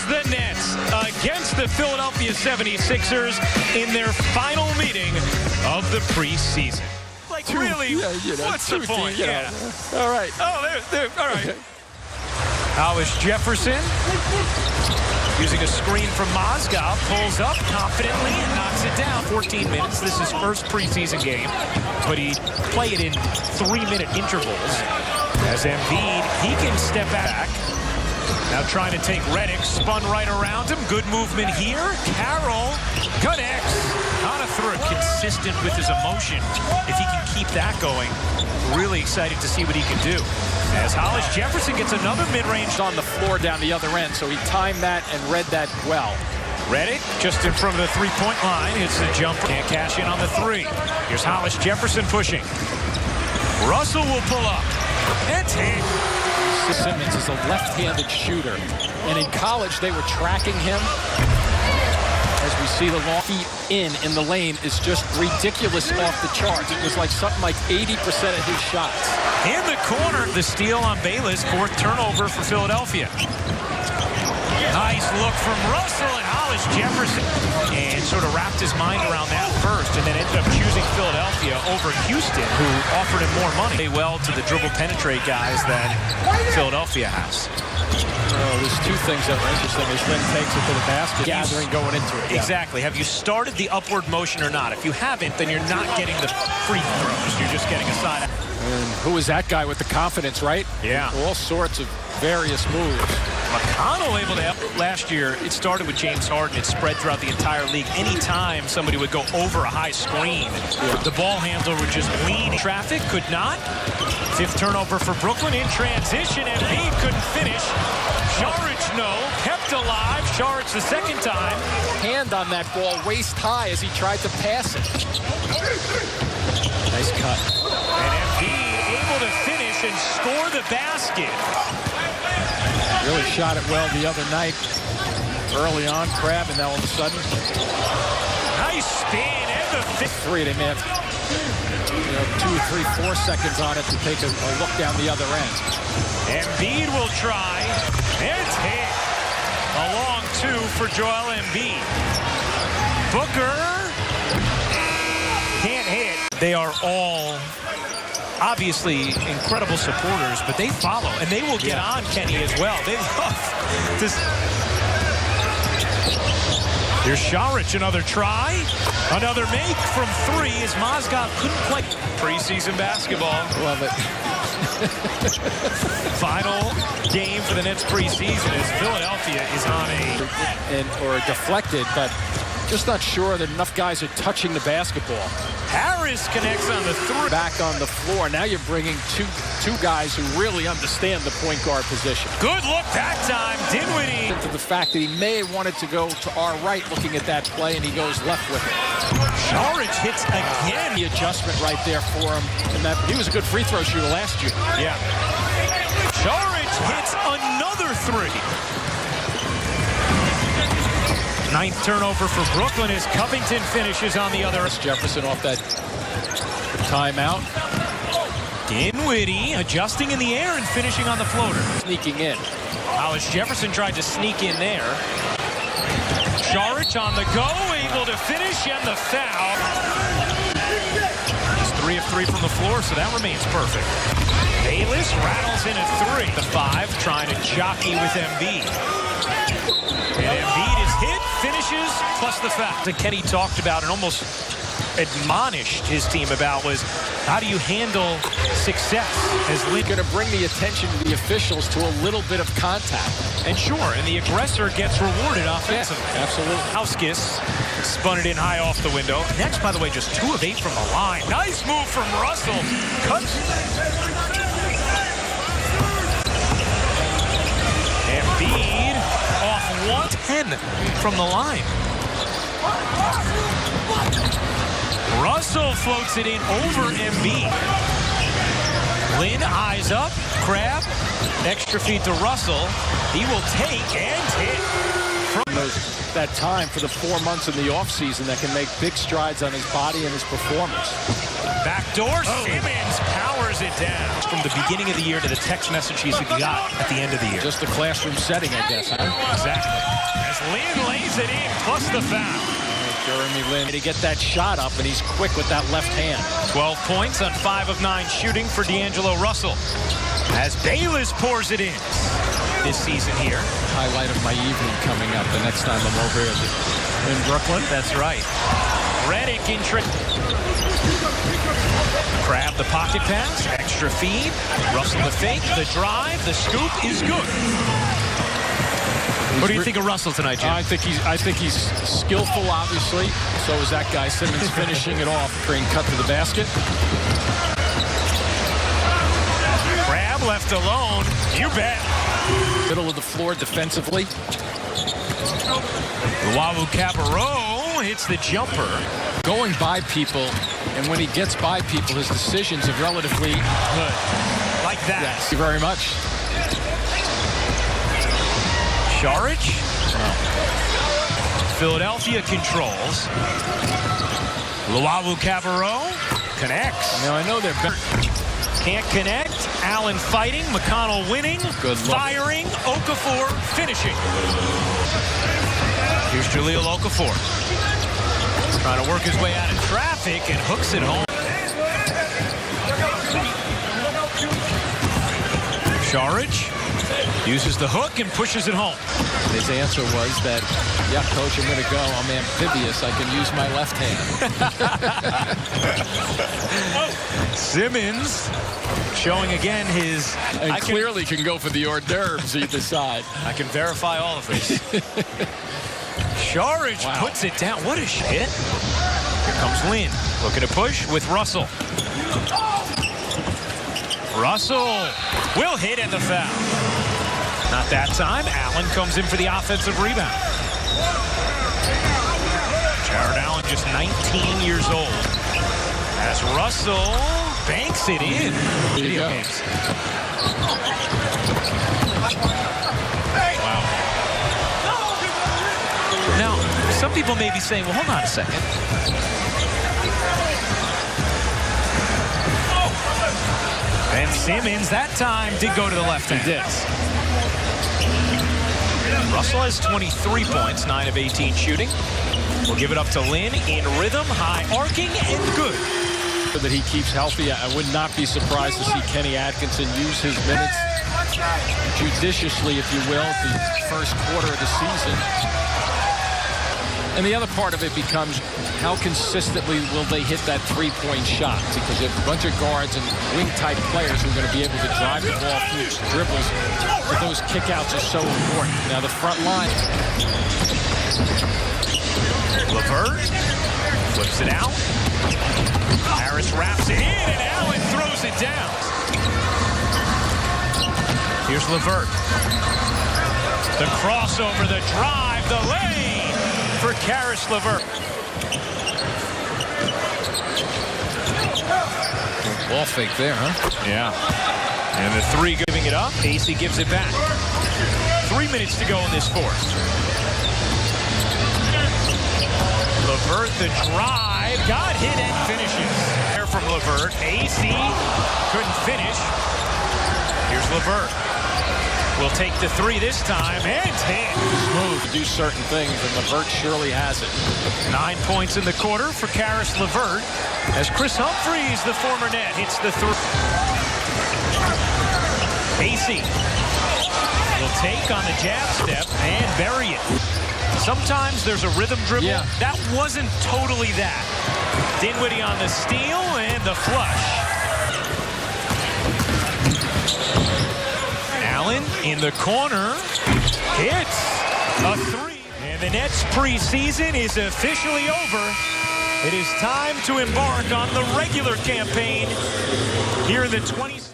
the Nets against the Philadelphia 76ers in their final meeting of the preseason. Like, really, what's the point? Yeah. All right. Oh, there. All right. Hollis Jefferson, using a screen from Mozgov, pulls up confidently and knocks it down. 14 minutes. This is his first preseason game, but he played it in 3-minute intervals. As Embiid, he can step back. Now trying to take Redick, spun right around him. Good movement here. Carroll connects on a through. Consistent with his emotion. If he can keep that going, really excited to see what he can do. As Hollis Jefferson gets another mid-range On the floor down the other end, so he timed that and read that well. Redick just in front of the three-point line. It's a jump. Can't cash in on the three. Here's Hollis Jefferson pushing. Russell will pull up. It's hit. Simmons is a left-handed shooter, and in college they were tracking him. As we see the long feet in the lane is just ridiculous off the charts. It was like something like 80% of his shots. In the corner, the steal on Bayless, 4th turnover for Philadelphia. Nice look from Russell and Hollis Jefferson. And sort of wrapped his mind around that first and then ended up choosing Philadelphia over Houston, who offered him more money. Well to the dribble penetrate guys that Philadelphia has. There's two things that were interesting. His friend takes it to the basket, gathering going into it. Yeah. Exactly. Have you started the upward motion or not? If you haven't, then you're not getting the free throws. You're just getting a side. And who is that guy with the confidence, right? Yeah. All sorts of various moves. McConnell able to help. Last year, it started with James Harden. It spread throughout the entire league. Anytime somebody would go over a high screen, the ball handler would just lean. Traffic could not. 5th turnover for Brooklyn in transition. Embiid couldn't finish. Saric, no. Kept alive. Saric the second time. Hand on that ball waist high as he tried to pass it. Nice cut. And Embiid able to finish and score the basket. Really shot it well the other night. Early on, Crab, and now all of a sudden. Nice spin and the fifth. Three, they may have 2, 3, 4 seconds on it to take a look down the other end. Embiid will try. It's hit. A long 2 for Joel Embiid. Booker can't hit. They are all obviously incredible supporters, but they follow, and they will get on Kenny as well. They love this. Here's Saric, another try. Another make from 3 as Mozgov couldn't play. Preseason basketball. Love it. Final game for the Nets preseason as Philadelphia is on or deflected, but just not sure that enough guys are touching the basketball. Harris connects on the 3. Back on the floor. Now you're bringing two guys who really understand the point guard position. Good look that time. Dinwiddie. Into the fact that he may have wanted to go to our right looking at that play, and he goes left with it. Saric hits again. The adjustment right there for him. And he was a good free throw shooter last year. Yeah. Saric hits another 3. 9th turnover for Brooklyn as Covington finishes on the other. Jefferson off that timeout. Dinwiddie adjusting in the air and finishing on the floater. Sneaking in. Hollis Jefferson tried to sneak in there. Saric on the go, able to finish, and the foul. He's 3 of 3 from the floor, so that remains perfect. Bayless rattles in a 3. The 5 trying to jockey with Embiid. And Embiid is hit, finishes, plus the foul. That Kenny talked about and almost admonished his team about was, how do you handle success? As Lee going to bring the attention of the officials to a little bit of contact. And sure, and the aggressor gets rewarded offensively. Yeah, absolutely. Hauskis spun it in high off the window. Next, by the way, just 2 of 8 from the line. Nice move from Russell. Cuts. Embiid off 110 from the line. Russell floats it in over Embiid. Lynn eyes up. Crab. Extra feed to Russell. He will take and hit. From that time for the 4 months in the offseason that can make big strides on his body and his performance. Backdoor. Simmons powers it down. From the beginning of the year to the text messages he got at the end of the year. Just a classroom setting, I guess, huh? Exactly. Lynn lays it in, plus the foul. Jeremy Lin to get that shot up, and he's quick with that left hand. 12 points on 5 of 9 shooting for D'Angelo Russell. As Bayless pours it in this season here. Highlight of my evening coming up the next time I'm over here in Brooklyn. That's right. Redick in trick. Crab the pocket pass, extra feed. Russell the fake, the drive, the scoop is good. What do you think of Russell tonight, Jim? I think he's skillful, obviously. So is that guy Simmons finishing it off, bring cut to the basket. Crab left alone. You bet. Middle of the floor defensively. Luwawu-Cabarrot hits the jumper. Going by people, and when he gets by people, his decisions are relatively good. Like that. Yes. Thank you very much. Saric. Philadelphia controls. Luwawu-Cabarrot connects. Now I know they're better. Can't connect. Allen fighting. McConnell winning. Good look. Firing. Okafor finishing. Here's Jahlil Okafor. Trying to work his way out of traffic and hooks it home. Saric uses the hook and pushes it home. His answer was that, yeah, coach, I'm going to go. I'm amphibious. I can use my left hand. Simmons showing again his... And clearly can go for the hors d'oeuvres either side. I can verify all of this. Saric puts it down. What a hit. Here comes Lynn. Looking to push with Russell. Russell will hit and the foul. Not that time. Allen comes in for the offensive rebound. Jared Allen just 19 years old. As Russell banks it in. Video games. Wow. Now, some people may be saying, well, hold on a second. And Simmons, that time, did go to the left hand. He did. Russell has 23 points, 9 of 18 shooting. We'll give it up to Lynn in rhythm, high arcing, and good. That he keeps healthy. I would not be surprised to see Kenny Atkinson use his minutes judiciously, if you will, the first quarter of the season. And the other part of it becomes how consistently will they hit that three-point shot? Because you have a bunch of guards and wing-type players who are going to be able to drive the ball through dribbles. But those kickouts are so important. Now the front line. LeVert flips it out. Harris wraps it in, and Allen throws it down. Here's LeVert. The crossover, the drive, the lane for Caris LeVert. Ball fake there, huh? Yeah. And the three giving it up. Casey gives it back. 3 minutes to go in this fourth. LeVert, the drive, got hit and finishes. There from LeVert. AC couldn't finish. Here's LeVert. Will take the three this time and hit. Smooth to do certain things, and LeVert surely has it. 9 points in the quarter for Caris LeVert as Chris Humphries, the former net, hits the three. AC will take on the jab step and bury it. Sometimes there's a rhythm dribble. Yeah. That wasn't totally that. Dinwiddie on the steal and the flush. Allen in the corner. Hits a three. And the Nets preseason is officially over. It is time to embark on the regular campaign here in the 20s.